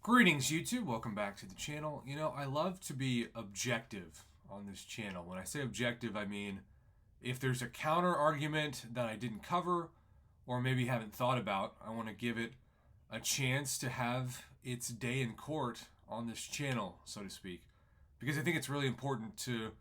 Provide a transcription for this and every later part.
Greetings, YouTube. Welcome back to the channel. I love to be objective on this channel. When I say objective, I mean if there's a counter argument that I didn't cover or maybe haven't thought about, I want to give it a chance to have its day in court on this channel, so to speak. Because I think it's really important to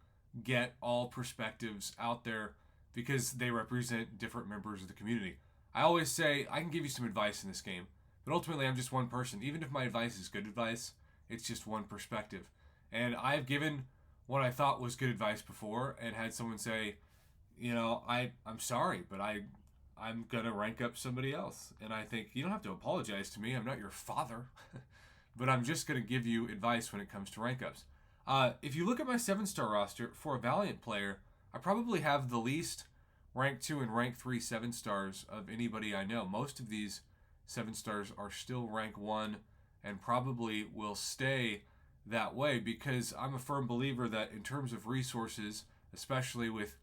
get all perspectives out there because they represent different members of the community. I always say I can give you some advice in this game, but ultimately I'm just one person. Even if my advice is good advice, it's just one perspective. And I've given what I thought was good advice before and had someone say, I'm sorry, but I'm going to rank up somebody else. And I think, you don't have to apologize to me. I'm not your father. But I'm just going to give you advice when it comes to rank ups. If you look at my 7-star roster, for a Valiant player, I probably have the least rank 2 and rank 3 7-stars of anybody I know. Most of these 7-stars are still rank 1 and probably will stay that way because I'm a firm believer that in terms of resources, especially with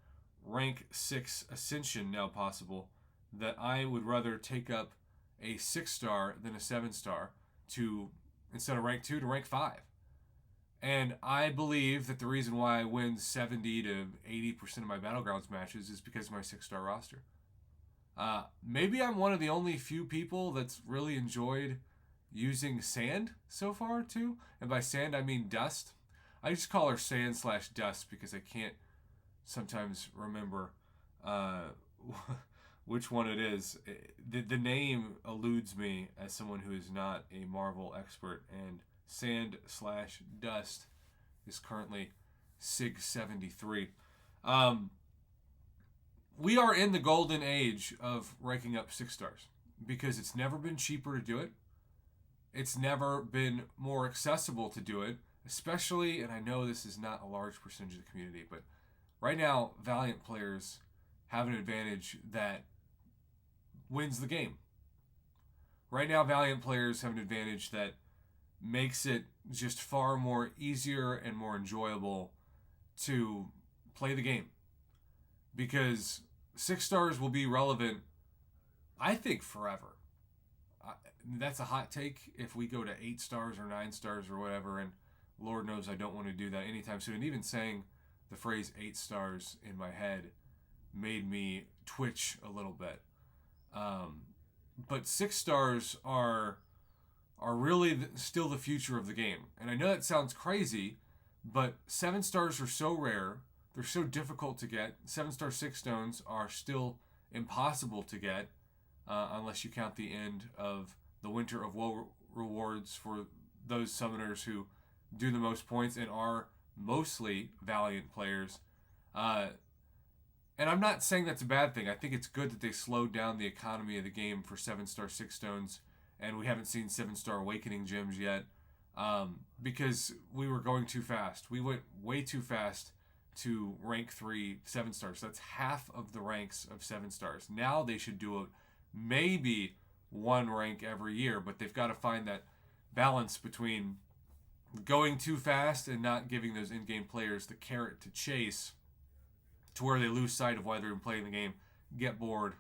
rank 6 Ascension now possible, that I would rather take up a 6-star than a 7-star to instead of rank 2 to rank 5. And I believe that the reason why I win 70 to 80% of my Battlegrounds matches is because of my 6-star roster. Maybe I'm one of the only few people that's really enjoyed using Sand so far, too. And by Sand, I mean Dust. I just call her Sand/Dust because I can't sometimes remember which one it is. The name eludes me as someone who is not a Marvel expert, and Sand/Dust is currently SIG 73. We are in the golden age of ranking up 6-stars because it's never been cheaper to do it. It's never been more accessible to do it, especially, and I know this is not a large percentage of the community, but right now, Valiant players have an advantage that wins the game. Right now, Valiant players have an advantage that makes it just far more easier and more enjoyable to play the game. Because 6-stars will be relevant, I think, forever. That's a hot take if we go to 8 stars or 9 stars or whatever, and Lord knows I don't want to do that anytime soon. And even saying the phrase 8 stars in my head made me twitch a little bit. But 6-stars are really still the future of the game. And I know that sounds crazy, but 7-stars are so rare. They're so difficult to get. 7-star 6 stones are still impossible to get unless you count the end of the Winter of Woe rewards for those summoners who do the most points and are mostly Valiant players. And I'm not saying that's a bad thing. I think it's good that they slowed down the economy of the game for 7-star 6 stones, and we haven't seen 7-star Awakening gems yet because we were going too fast. We went way too fast to rank 3 7-stars. That's half of the ranks of 7-stars. Now they should do it maybe one rank every year, but they've got to find that balance between going too fast and not giving those in-game players the carrot to chase to where they lose sight of why they're playing the game, get bored,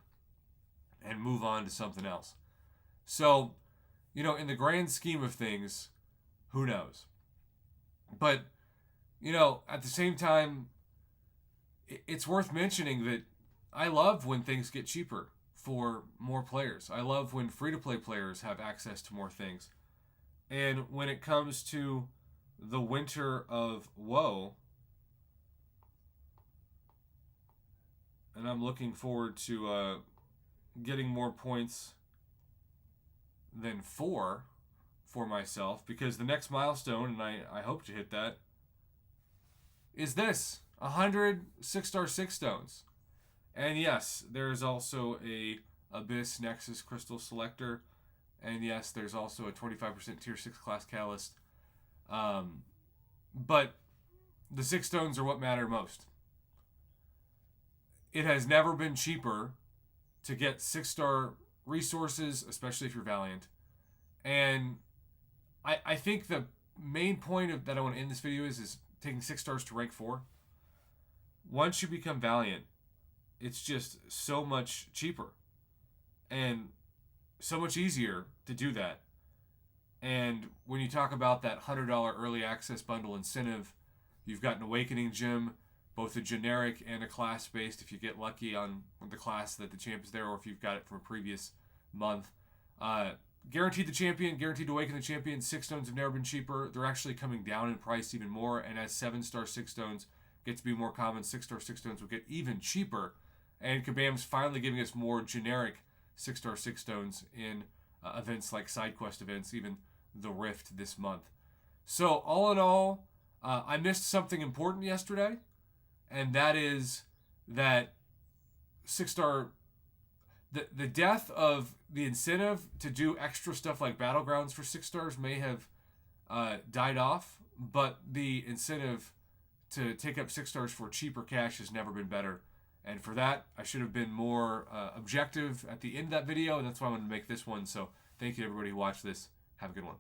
and move on to something else. So, in the grand scheme of things, who knows? But, at the same time, it's worth mentioning that I love when things get cheaper for more players. I love when free-to-play players have access to more things. And when it comes to the Winter of Woe, and I'm looking forward to getting more points than 4 for myself, because the next milestone, and I hope to hit that, is this 100 6-star 6 stones. And yes, there is also a Abyss Nexus Crystal Selector, and yes, there's also a 25% Tier 6 class Catalyst. But the 6 stones are what matter most. It has never been cheaper to get 6-star resources, especially if you're Valiant. And I think the main point that I want to end this video is taking 6-stars to rank 4. Once you become Valiant, it's just so much cheaper and so much easier to do that. And when you talk about that $100 early access bundle incentive, you've got an Awakening Gym, both a generic and a class-based if you get lucky on the class that the champ is there, or if you've got it from a previous month. Guaranteed the Champion, Guaranteed to Awaken the Champion. 6 stones have never been cheaper. They're actually coming down in price even more, and as 7-star 6 stones get to be more common, 6-star 6 stones will get even cheaper. And Kabam's finally giving us more generic 6-star 6 stones in events like side quest events, even the Rift this month. So all in all, I missed something important yesterday, and that is that 6-star, the death of the incentive to do extra stuff like Battlegrounds for 6 stars may have died off, but the incentive to take up 6 stars for cheaper cash has never been better. And for that, I should have been more objective at the end of that video, and that's why I wanted to make this one. So thank you to everybody who watched this. Have a good one.